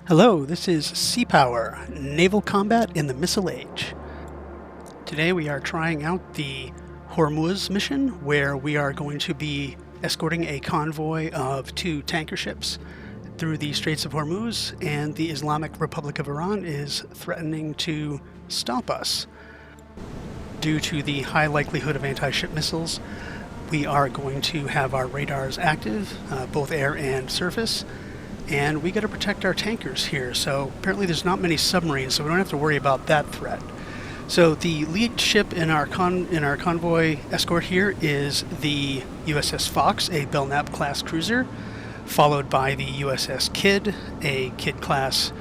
Hello, this is Sea Power, Naval Combat in the Missile Age. Today we are trying out the Hormuz mission, where we are going to be escorting a convoy of 2 tanker ships through the Straits of Hormuz, and the Islamic Republic of Iran is threatening to stop us. Due to the high likelihood of anti-ship missiles, we are going to have our radars active, both air and surface. And we got to protect our tankers here, so apparently there's not many submarines, so we don't have to worry about that threat. So the lead ship in our convoy escort here is the USS Fox, a Belknap class cruiser, followed by the USS Kidd, a Kidd class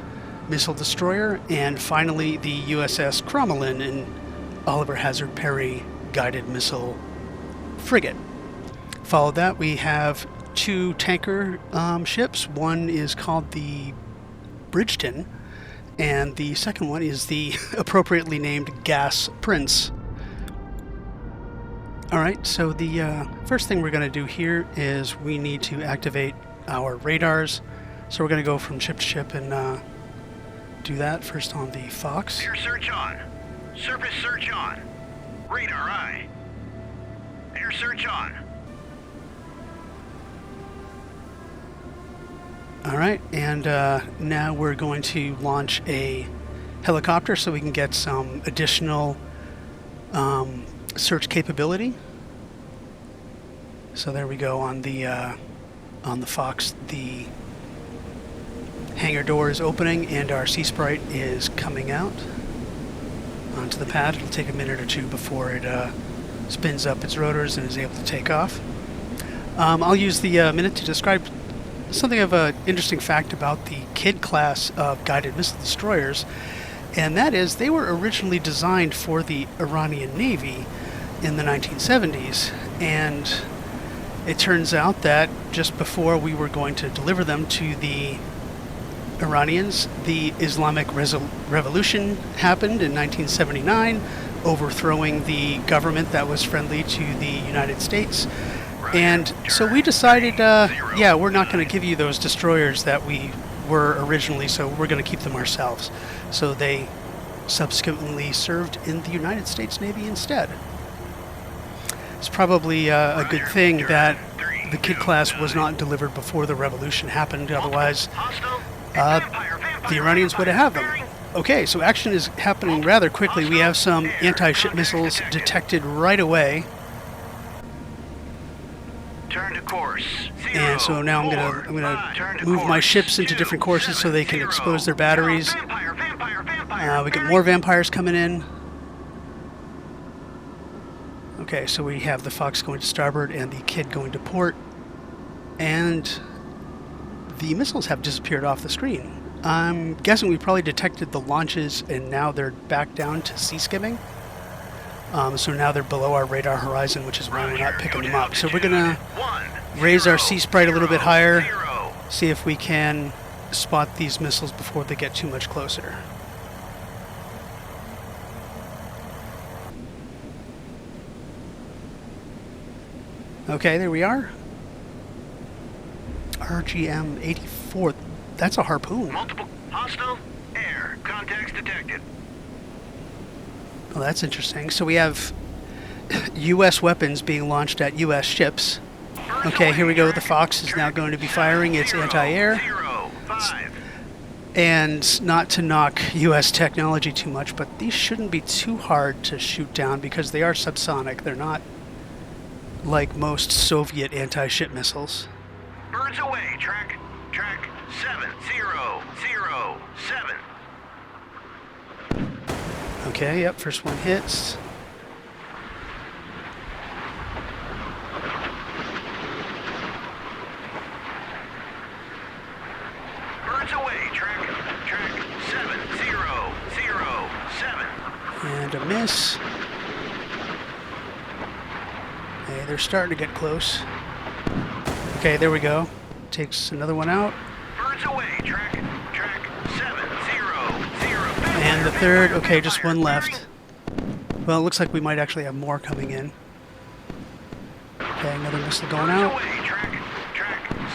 missile destroyer, and finally the USS Crommelin, an Oliver Hazard Perry guided missile frigate. Followed that we have 2 tanker ships. One is called the Bridgeton, and the second one is the appropriately named Gas Prince. Alright, so the first thing we're going to do here is we need to activate our radars. So we're going to go from ship to ship and do that first on the Fox. Air search on. Surface search on. Radar eye. Air search on. Alright, and now we're going to launch a helicopter so we can get some additional search capability. So there we go on the Fox. The hangar door is opening and our Sea Sprite is coming out onto the pad. It'll take a minute or two before it spins up its rotors and is able to take off. I'll use the minute to describe something of an interesting fact about the Kidd class of guided missile destroyers, and that is they were originally designed for the Iranian Navy in the 1970s, and it turns out that just before we were going to deliver them to the Iranians, the Islamic Revolution happened in 1979, overthrowing the government that was friendly to the United States. And so we decided, yeah, we're not going to give you those destroyers that we were originally, so we're going to keep them ourselves. So they subsequently served in the United States Navy instead. It's probably a good thing that the Kidd class was not delivered before the revolution happened, otherwise the Iranians would have them. Okay, so action is happening rather quickly. We have some anti-ship missiles detected right away. Turn to course. And so now I'm gonna move my ships into different courses so they can expose their batteries. We get more vampires coming in. Okay, so we have the Fox going to starboard and the Kidd going to port, and the missiles have disappeared off the screen. I'm guessing we probably detected the launches and now they're back down to sea skimming. So now they're below our radar horizon, which is why we're not picking them up. So we're going to raise our Sea Sprite a little bit higher, see if we can spot these missiles before they get too much closer. Okay, there we are. RGM-84. That's a harpoon. Multiple hostile air contacts detected. Well, that's interesting. So we have U.S. weapons being launched at U.S. ships. Okay, here we go. The Fox is now going to be firing its anti-air. And not to knock U.S. technology too much, but these shouldn't be too hard to shoot down because they are subsonic. They're not like most Soviet anti-ship missiles. Birds away. Track 7007. Okay, yep, first one hits. Birds away. Track 7007. And a miss. Okay, they're starting to get close. Okay, there we go. Takes another one out. Birds away. Track 700. And the third, okay, just one left. Well, it looks like we might actually have more coming in. Okay, another missile going out. Track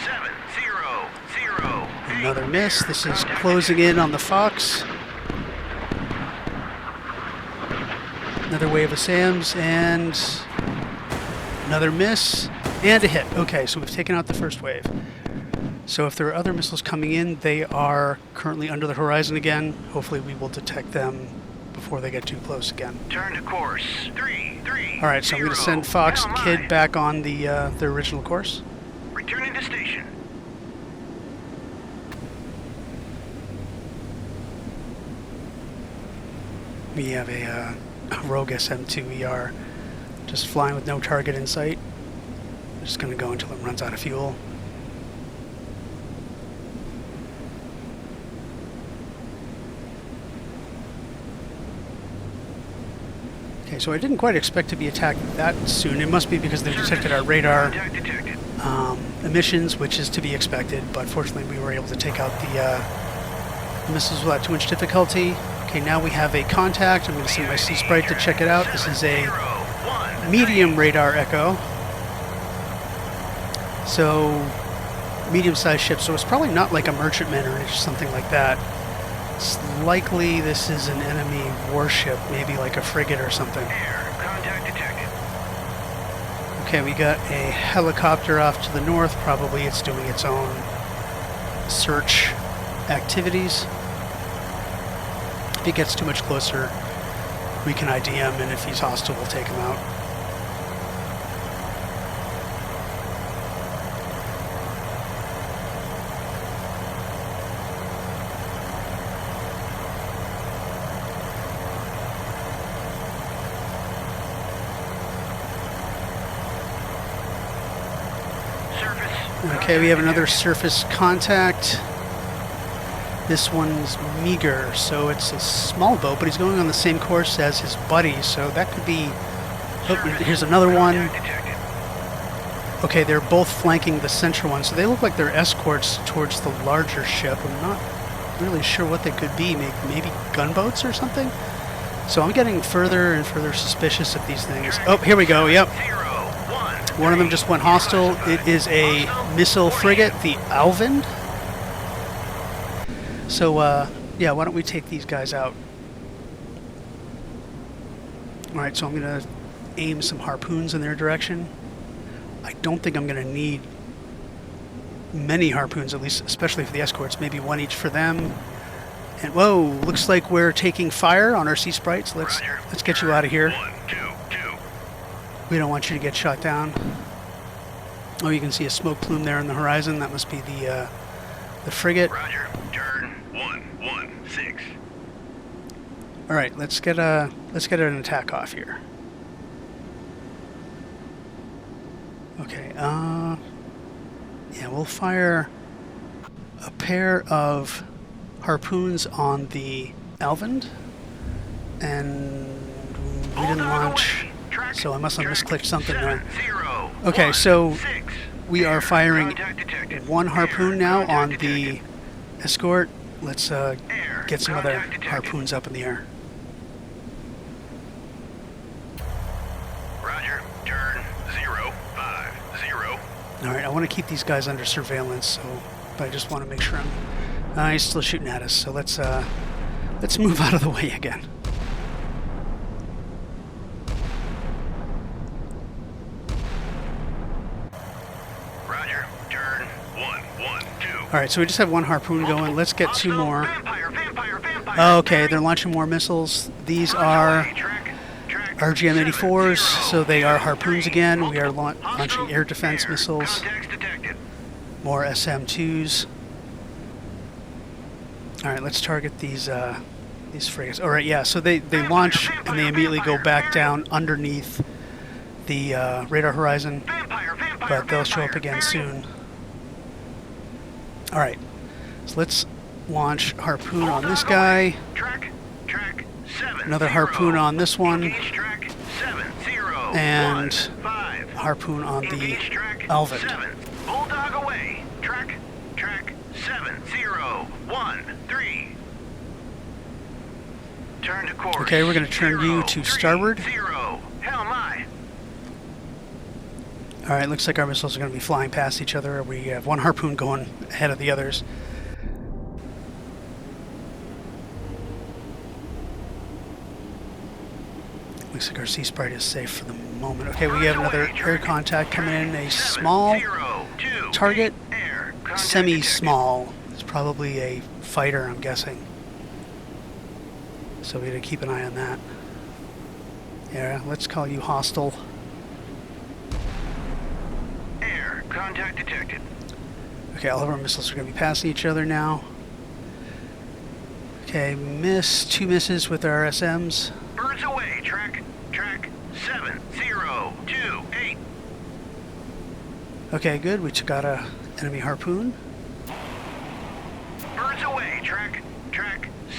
700. Another miss. This is closing in on the Fox. Another wave of SAMs, and another miss, and a hit. Okay, so we've taken out the first wave. So if there are other missiles coming in, they are currently under the horizon again. Hopefully we will detect them before they get too close again. Turn to course. 330. All right, so I'm going to send Fox and Kid back on their original course. Returning to station. We have a Rogue SM-2 ER just flying with no target in sight. I'm just going to go until it runs out of fuel. Okay, so I didn't quite expect to be attacked that soon. It must be because they detected our radar emissions, which is to be expected, but fortunately we were able to take out the missiles without too much difficulty. Okay, now we have a contact. I'm going to send my Sea-Sprite to check it out. This is a medium radar echo. So, medium-sized ship, so it's probably not like a merchantman or something like that. It's likely this is an enemy warship, maybe like a frigate or something. Contact detected. Okay, we got a helicopter off to the north. Probably it's doing its own search activities. If it gets too much closer, we can ID him, and if he's hostile, we'll take him out. Okay, we have another surface contact. This one's meager, so it's a small boat, but he's going on the same course as his buddy, so that could be... Oh, here's another one. Okay, they're both flanking the central one, so they look like they're escorts towards the larger ship. I'm not really sure what they could be, maybe gunboats or something? So I'm getting further and further suspicious of these things. Oh, here we go, yep. One of them just went hostile. It is a missile frigate, the Alvind. So, yeah, why don't we take these guys out? Alright, so I'm going to aim some harpoons in their direction. I don't think I'm going to need many harpoons, at least, especially for the escorts. Maybe one each for them. And, whoa, looks like we're taking fire on our Sea-Sprites. Let's get you out of here. We don't want you to get shot down. Oh, you can see a smoke plume there on the horizon. That must be the frigate. Roger. Turn 116. All right, let's get an attack off here. Okay. Yeah, we'll fire a pair of harpoons on the Alvind, and we didn't launch. So I must have misclicked something there. Okay, so we are firing one harpoon now on the escort. Let's get some other harpoons up in the air. Roger. Turn 050. All right, I want to keep these guys under surveillance, so but I just want to make sure he's still shooting at us. So let's move out of the way again. Alright, so we just have one harpoon going. Let's get two more. Okay, they're launching more missiles. These are RGM-84s, so they are harpoons again. We are launching air defense missiles. More SM-2s. Alright, let's target these frigates. Alright, yeah, so they launch and they immediately go back down underneath the radar horizon, but they'll show up again soon. Alright, so let's launch harpoon on this guy. Another harpoon on this one. And harpoon on the Alvind. Bulldog away. Track 7013. Turn to course. Okay, we're going to turn you to starboard. Alright, looks like our missiles are going to be flying past each other. We have one harpoon going ahead of the others. Looks like our Sea Sprite is safe for the moment. Okay, we have another air contact coming in. A small target, semi-small. It's probably a fighter, I'm guessing. So we gotta keep an eye on that. Yeah, let's call you hostile. Air contact detected. Okay, all of our missiles are gonna be passing each other now. Okay, two misses with our SMs. Birds away, track 7028. Okay, good. We took out a enemy harpoon. Birds away, track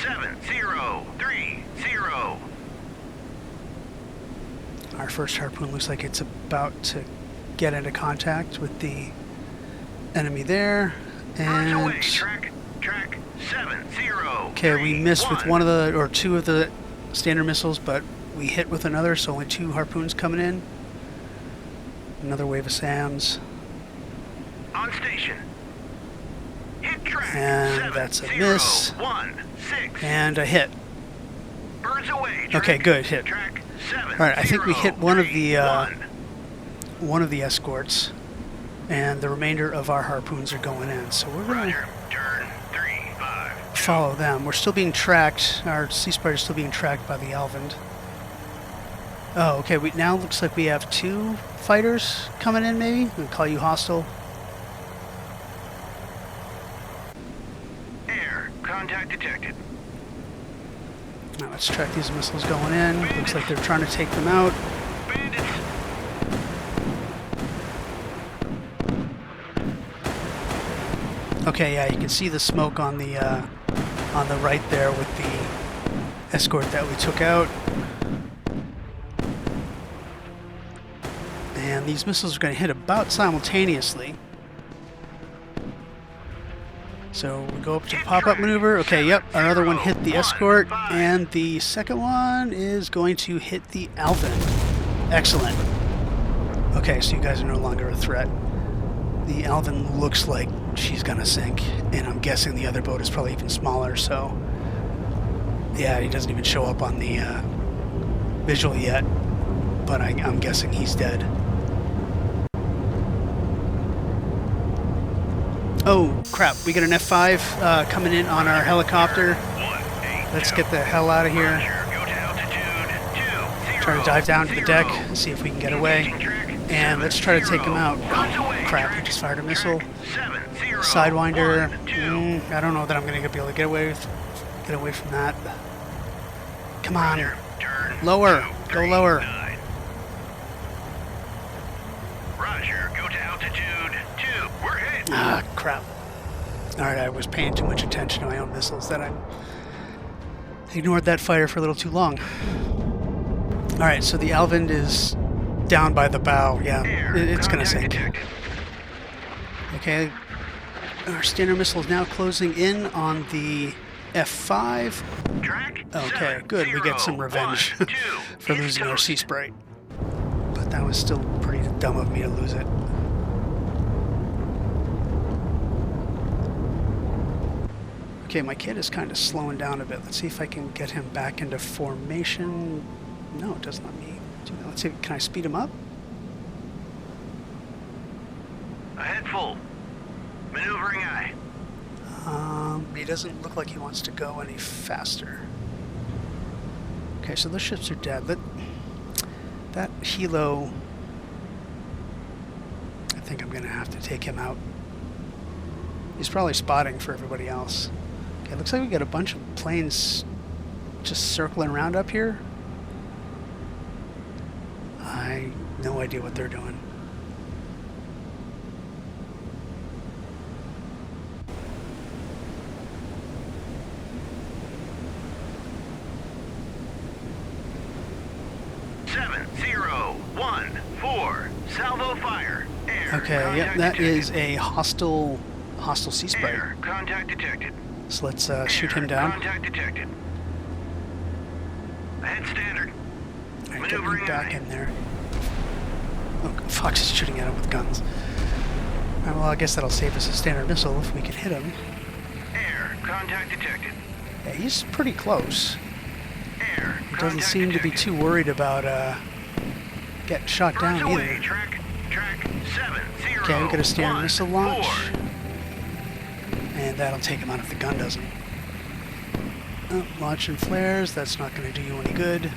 7030. Our first harpoon looks like it's about to get into contact with the enemy there. Birds away, And track 70. okay, we missed with one of the, or two of the standard missiles, but we hit with another, so only 2 harpoons coming in. Another wave of SAMs. On station. Hit track And that's a miss. 7016. And a hit. Birds away, track, Okay, good, hit. Track 7031. Alright, I think we hit one of the escorts, and the remainder of our harpoons are going in. So we're going to Roger, turn 35. follow them. We're still being tracked. Our Sea Sprite is still being tracked by the Alvin. Oh, okay. We now looks like we have 2 fighters coming in. Maybe we'll call you hostile. Air contact detected. Now let's track these missiles going in. Looks like they're trying to take them out. Bandits. Okay, yeah, you can see the smoke on the right there with the escort that we took out. And these missiles are going to hit about simultaneously. So we go up to pop-up maneuver. Okay, yep, our other one hit the escort, and the second one is going to hit the Alvin. Excellent. Okay, so you guys are no longer a threat. The Alvin looks like she's gonna sink, and I'm guessing the other boat is probably even smaller, so yeah, he doesn't even show up on the visual yet, but I'm guessing he's dead. Oh crap, we got an F5 coming in on our helicopter. Let's get the hell out of here. Try to dive down to the deck and see if we can get away. And let's try to take him out. Oh, crap, he just fired a missile. Sidewinder. I don't know that I'm going to be able to get away from that. Come on. Lower. Go lower. Roger, go to altitude 2. We're hit. Ah, crap. Alright, I was paying too much attention to my own missiles that I ignored that fire for a little too long. Alright, so the Alvin is down by the bow. Yeah, it's going to sink. Okay, our standard missile is now closing in on the F5. Okay, good. We get some revenge for losing our Sea Sprite. But that was still pretty dumb of me to lose it. Okay, my kid is kind of slowing down a bit. Let's see if I can get him back into formation. No, it doesn't let me do that. Let's see, can I speed him up? Ahead full. Maneuvering eye. He doesn't look like he wants to go any faster. Okay, so those ships are dead. That helo, I think I'm going to have to take him out. He's probably spotting for everybody else. Okay, looks like we got a bunch of planes just circling around up here. I have no idea what they're doing. Salvo fire. Air. Okay, yep, that is a hostile Sea Sprite. Air. Contact detected. So let's shoot him down. Contact detected. Ahead standard. Alright, get me back in there. Oh, Fox is shooting at him with guns. Alright, well, I guess that'll save us a standard missile if we can hit him. Air. Contact detected. Yeah, he's pretty close. Air. doesn't seem to be too worried about getting shot down either. Track 70. Okay, we got a standard missile launch. 4. And that'll take him out if the gun doesn't. Oh, launching flares, that's not going to do you any good.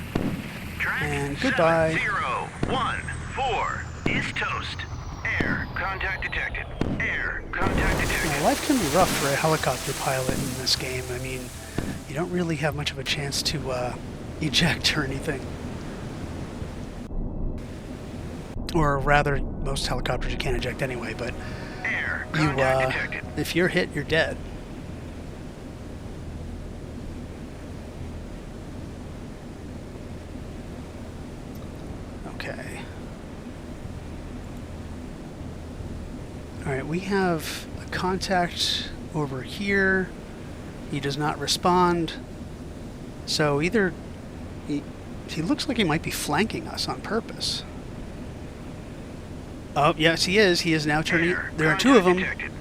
Track And goodbye. 7014 is toast. Air contact detected. Air contact detected. Now, life can be rough for a helicopter pilot in this game. I mean, you don't really have much of a chance to eject or anything. Or rather, most helicopters you can't eject anyway, but Air you, contact detected. if you're hit, you're dead. Okay. Alright, we have a contact over here. He does not respond. So either he looks like he might be flanking us on purpose. Oh, yes, he is. He is now turning. Air There are two of them. contact detected.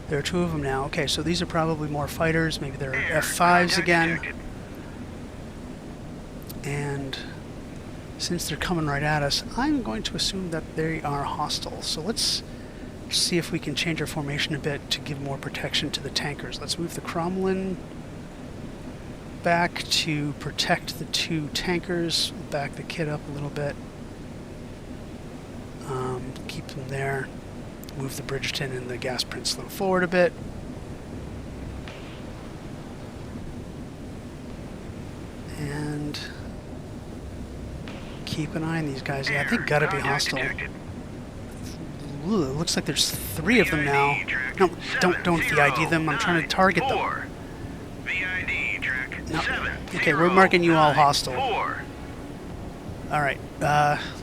There are two of them now. Okay, so these are probably more fighters. Maybe they're Air F5s contact again. detected. And since they're coming right at us, I'm going to assume that they are hostile. So let's see if we can change our formation a bit to give more protection to the tankers. Let's move the Cromlin back to protect the two tankers. Back the kit up a little bit. Keep them there. Move the Bridgerton and the Gas Prince a little forward a bit. And keep an eye on these guys. Yeah, they gotta be hostile. Ooh, it looks like there's 3 of them now. No, don't VID them. I'm trying to target them. VID track No. 70. Okay, we're marking you all hostile. 4. All right,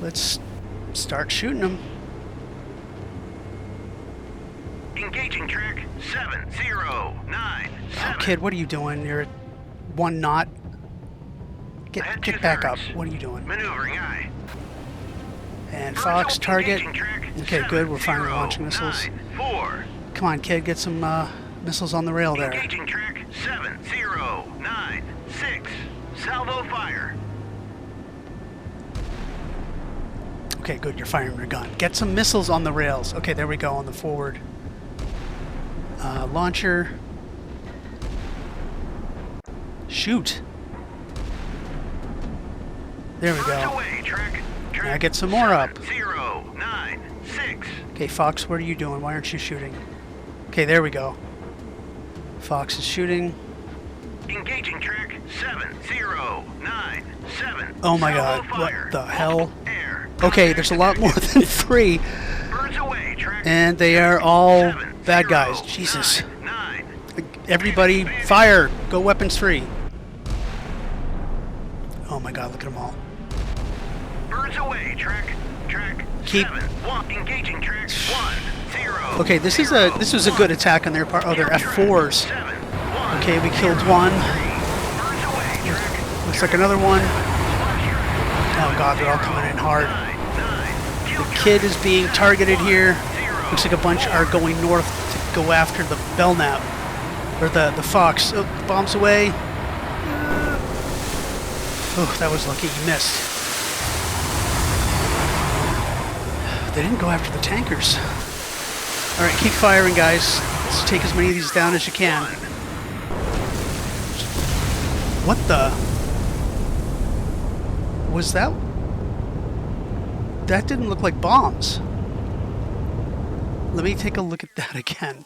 let's start shooting them. Engaging track 7097. Oh, kid, what are you doing? You're at 1 knot. Get back up. What are you doing? Maneuvering eye. And Fox, target. Engaging track Okay, good. We're finally launching missiles. 7094. Come on, kid, get some missiles on the rail there. Engaging track 7096. Salvo fire. Okay, good. You're firing your gun. Get some missiles on the rails. Okay, there we go on the forward. Launcher. Shoot. There we go. Away, track Now get some more up. 7096. Okay, Fox, what are you doing? Why aren't you shooting? Okay, there we go. Fox is shooting. Engaging track 7097. Oh my Salvo god, fire. what the hell? Air. Okay, there's a lot more than 3. Birds away, track And they are all bad guys. Jesus. 7099. Everybody, fire! Go weapons free. Oh my god, look at them all. Birds away, track Keep- 71. Engaging track 10. Okay, this was a good attack on their part. Oh, they're F4s. Okay, we killed one. Looks like another one. Oh god, they're all coming in hard. The kid is being targeted here. Looks like a bunch are going north to go after the Belknap. Or the Fox. Oh, bombs away. Oh, that was lucky. You missed. They didn't go after the tankers. Alright, keep firing, guys. Let's take as many of these down as you can. What the? Was that? That didn't look like bombs. Let me take a look at that again.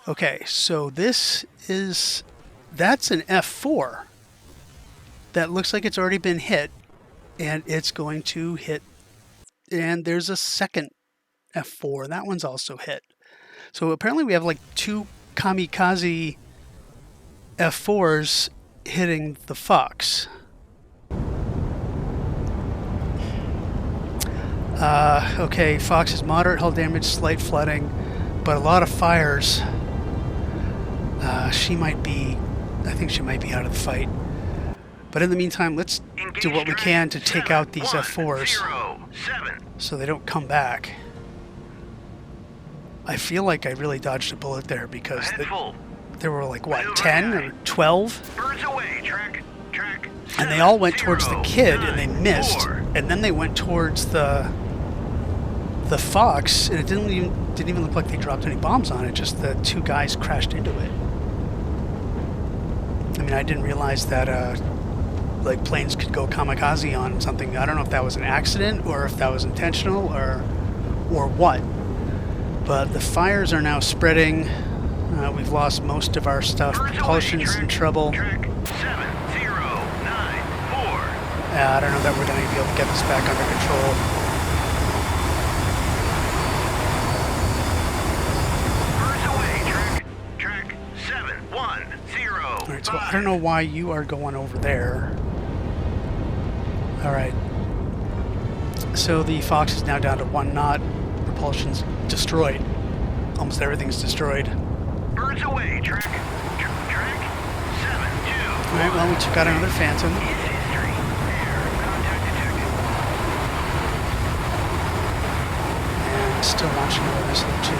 Okay, so this is... That's an F4. That looks like it's already been hit. And it's going to hit... And there's a second F4. And that one's also hit. So apparently we have like 2 kamikaze F4s hitting the Fox. Okay, Fox is moderate hull damage, slight flooding, but a lot of fires. She might be... I think she might be out of the fight. But in the meantime, let's do what we can to take out these F4s so they don't come back. I feel like I really dodged a bullet there because there were like, what, 10 or 12? Birds away, track and they all went towards the kid, and they missed, and then they went towards the Fox, and it didn't even look like they dropped any bombs on it. Just the two guys crashed into it. I mean, I didn't realize that like planes could go kamikaze on something. I don't know if that was an accident or if that was intentional or what. But the fires are now spreading. We've lost most of our stuff. Propulsion's in trouble. Track 7094. I don't know that we're going to be able to get this back under control. Track 710. Alright, so I don't know why you are going over there. Alright. So the Fox is now down to 1 knot. Propulsion's destroyed. Almost everything's destroyed. Birds away, track 721. Alright, well, we took out another Phantom. And still launching another missile or two.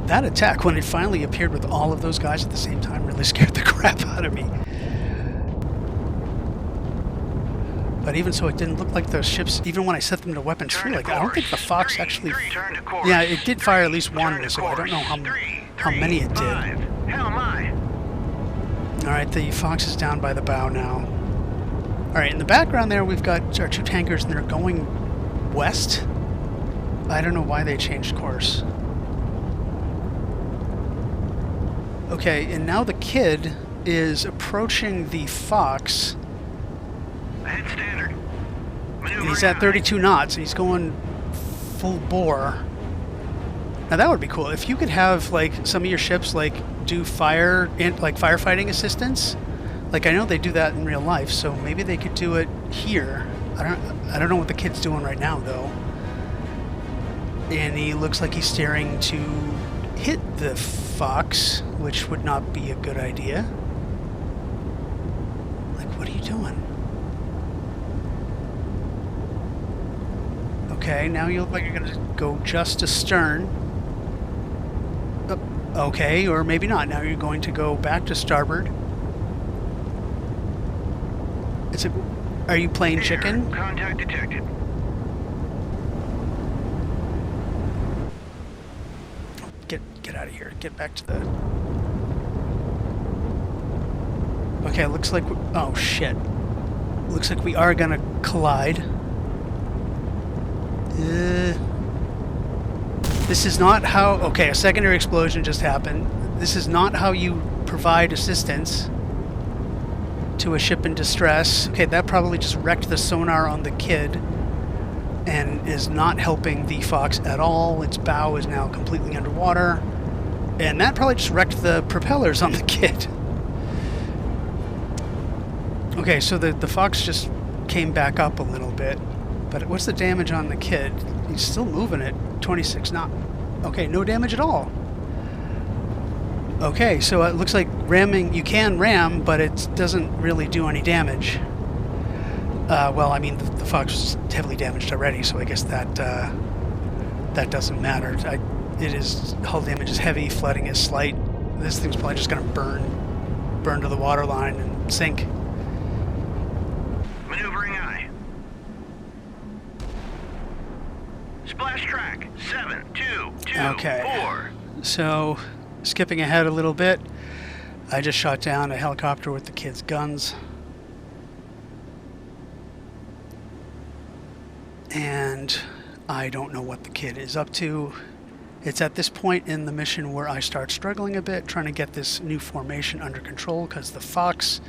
That attack, when it finally appeared with all of those guys at the same time, really scared the crap out of me. But even so, it didn't look like those ships, even when I set them to weapons free, like, I don't think the Fox actually... Yeah, it did fire at least one missile. I don't know how many it did. Alright, the Fox is down by the bow now. Alright, in the background there, we've got our 2 tankers, and they're going west. I don't know why they changed course. Okay, and now the kid is approaching the Fox. Ahead standard. And he's at 32 knots. He's going full bore. Now that would be cool. If you could have like some of your ships like do firefighting assistance. Like I know they do that in real life, so maybe they could do it here. I don't know what the kid's doing right now though. And he looks like he's steering to hit the Fox, which would not be a good idea. Like, what are you doing? Okay, now you look like you're going to go just astern. Okay, or maybe not. Now you're going to go back to starboard. Are you playing chicken? Contact detected. Get out of here. Get back to the... Okay, looks like... Oh, shit. Looks like we are going to collide. This is not how... Okay, a secondary explosion just happened. This is not how you provide assistance to a ship in distress. Okay, that probably just wrecked the sonar on the kid and is not helping the Fox at all. Its bow is now completely underwater. And that probably just wrecked the propellers on the kid. Okay, so the Fox just came back up a little bit. But what's the damage on the kid? He's still moving at 26 knots. Okay, no damage at all. Okay, so it looks like ramming, you can ram, but it doesn't really do any damage. Well, I mean, the Fox was heavily damaged already, so I guess that that doesn't matter. Hull damage is heavy, flooding is slight. This thing's probably just going to burn to the waterline and sink. Maneuvering eye. Splash track 722. Okay. 4. So, skipping ahead a little bit, I just shot down a helicopter with the kid's guns. And I don't know what the kid is up to. It's at this point in the mission where I start struggling a bit, trying to get this new formation under control, because the Fox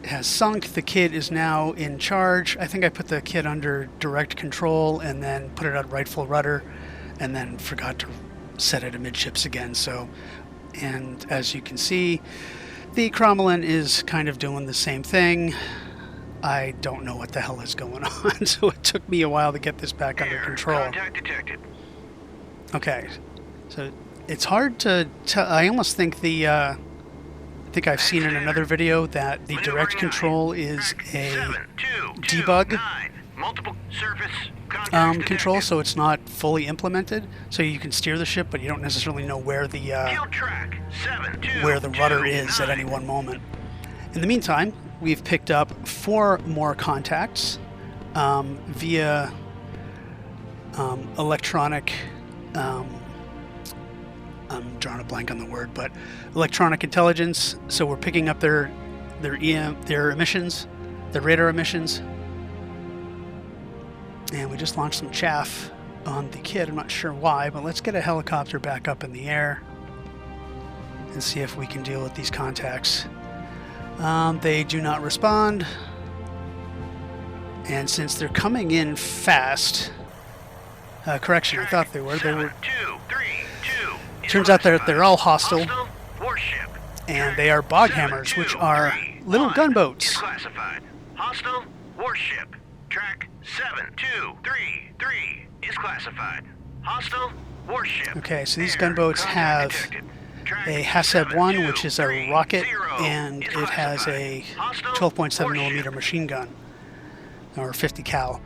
has sunk. The kid is now in charge. I think I put the kid under direct control and then put it on right full rudder, and then forgot to set it amidships again. So, and as you can see, the Crommelin is kind of doing the same thing. I don't know what the hell is going on, so it took me a while to get this back under control. Contact detected. Okay, so it's hard to tell. I almost think I think I've seen in another video that the direct control is a debug. Multiple surface control, so it's not fully implemented. So you can steer the ship, but you don't necessarily know where the rudder is at any one moment. In the meantime, we've picked up 4 more contacts via electronic. I'm drawing a blank on the word, but electronic intelligence. So we're picking up their emissions, their radar emissions. And we just launched some chaff on the kid. I'm not sure why, but let's get a helicopter back up in the air and see if we can deal with these contacts. They do not respond. And since they're coming in fast, correction, I thought they were. Turns out that they're all hostile, and they are boghammers, which are little gunboats. Hostile warship. Track 7233 is classified. Hostile warship. Okay, so these gunboats have a Haseb-1, which is a rocket, and it has a 12.7 millimeter machine gun, or 50 cal.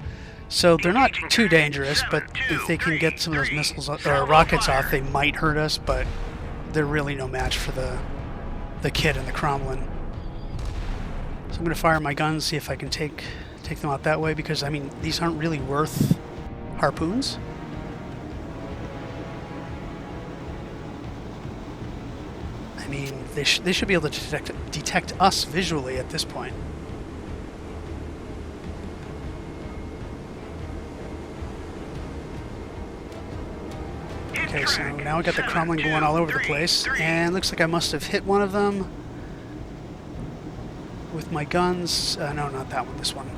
So they're not too dangerous, but if they can get some of those missiles or rockets off, they might hurt us, but they're really no match for the kid and the Cromlin. So I'm going to fire my guns, see if I can take them out that way, because, I mean, these aren't really worth harpoons. I mean, they should be able to detect us visually at this point. Okay, so now we got the Cromlin going all over the place, and looks like I must have hit one of them with my guns. No, not that one, this one.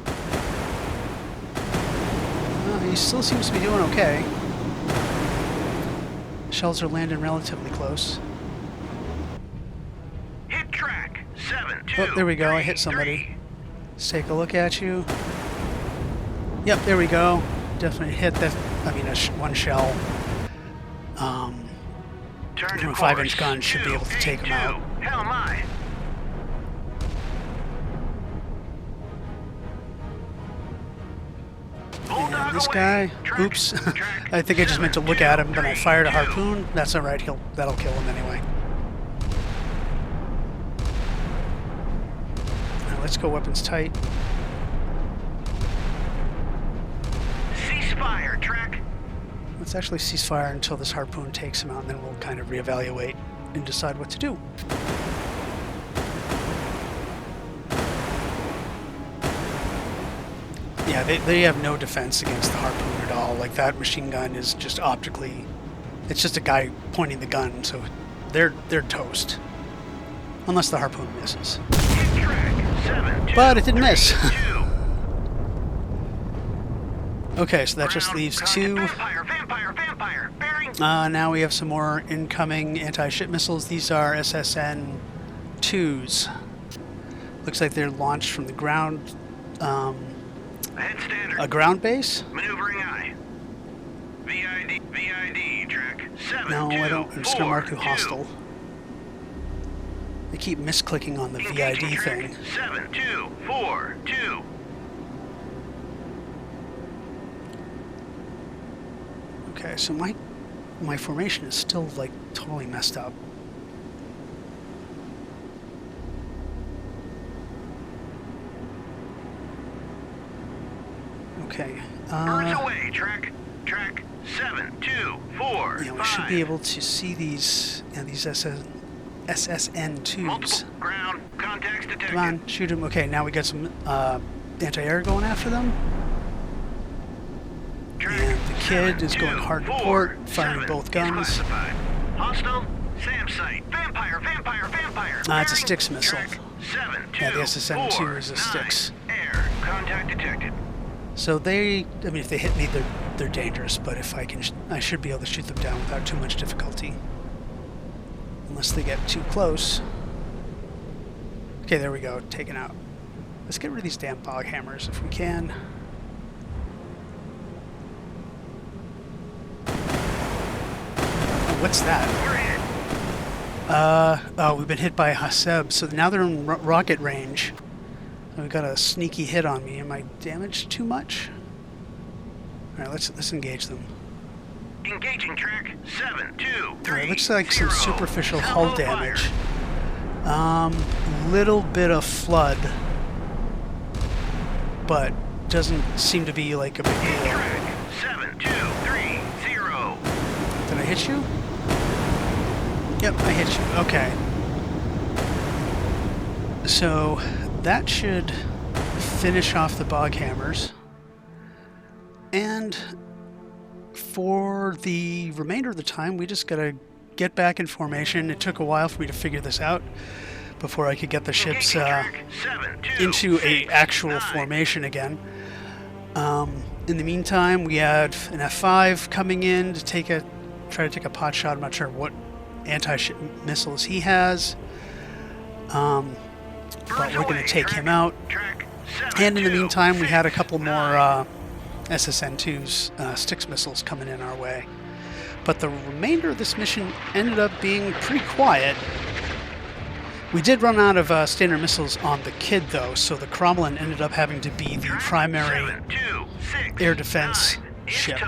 He still seems to be doing okay. Shells are landing relatively close. Hit track 723. Oh, there we go. I hit somebody. Let's take a look at you. Yep, there we go. Definitely hit that. I mean, one shell. From a 5-inch gun should be able to take him out. Hell my. And this guy, oops, I think I just meant to look at him, but I fired a harpoon. That's alright, that'll kill him anyway. Now let's go weapons tight. Ceasefire, track. Let's actually cease fire until this harpoon takes him out, and then we'll kind of reevaluate and decide what to do. Yeah, they have no defense against the harpoon at all. Like, that machine gun is just optically, it's just a guy pointing the gun, so they're toast. Unless the harpoon misses. But it didn't miss. Okay, so that just leaves 2. Now we have some more incoming anti-ship missiles. These are SSN-2s. Looks like they're launched from the ground. A ground base? Maneuvering eye. VID, track 7. No, I don't. I'm just going to mark you hostile. They keep misclicking on the VID thing. 7242. Okay, so my formation is still, like, totally messed up. Okay. Birds away, track 724. Yeah, we should be able to see these SSN-2s. Multiple ground contacts detected. Come on, shoot them. Okay, now we got some anti-air going after them. And the kid is going hard to port, firing both guns. Hostile SAM site. Vampire. It's a Styx missile. Yeah, the SSN-2 is a Styx. Air contact detected. So I mean, if they hit me, they're dangerous. But if I should be able to shoot them down without too much difficulty. Unless they get too close. Okay, there we go, taken out. Let's get rid of these damn boghammers if we can. What's that? Oh, we've been hit by a Haseb, so now they're in rocket range. We've got a sneaky hit on me. Am I damaged too much? All right, let's engage them. Engaging track 723. All right, looks like some superficial hull damage. Little bit of flood, but doesn't seem to be like a big deal. Track 7230. Did I hit you? Yep, I hit you. Okay. So that should finish off the bog hammers. And for the remainder of the time, we just gotta get back in formation. It took a while for me to figure this out before I could get the ships into a actual formation again. In the meantime, we had an F5 coming in to try to take a pot shot. I'm not sure what anti-ship missiles he has, but we're going to take him out. And in the meantime, we had a couple more SSN-2s, Styx missiles coming in our way. But the remainder of this mission ended up being pretty quiet. We did run out of standard missiles on the Kid, though, so the Cromlin ended up having to be the primary air defense ship.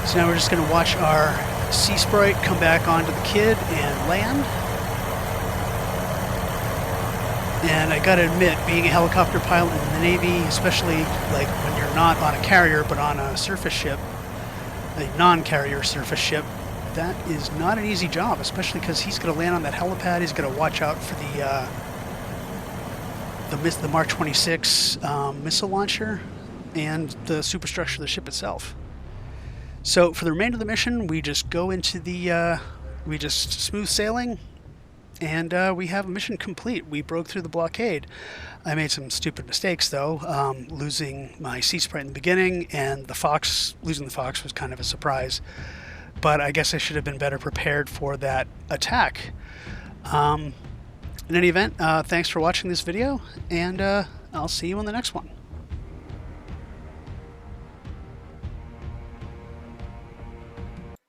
So now we're just going to watch our Sea Sprite come back onto the Kid and land. And I gotta admit, being a helicopter pilot in the Navy, especially like when you're not on a carrier but on a surface ship, a non-carrier surface ship, that is not an easy job, especially because he's going to land on that helipad. He's going to watch out for the Mark 26 missile launcher and the superstructure of the ship itself. So for the remainder of the mission, we just go into we just smooth sailing, and we have a mission complete. We broke through the blockade. I made some stupid mistakes, though, losing my Sea Sprite in the beginning, and losing the Fox was kind of a surprise. But I guess I should have been better prepared for that attack. In any event, thanks for watching this video, and I'll see you on the next one.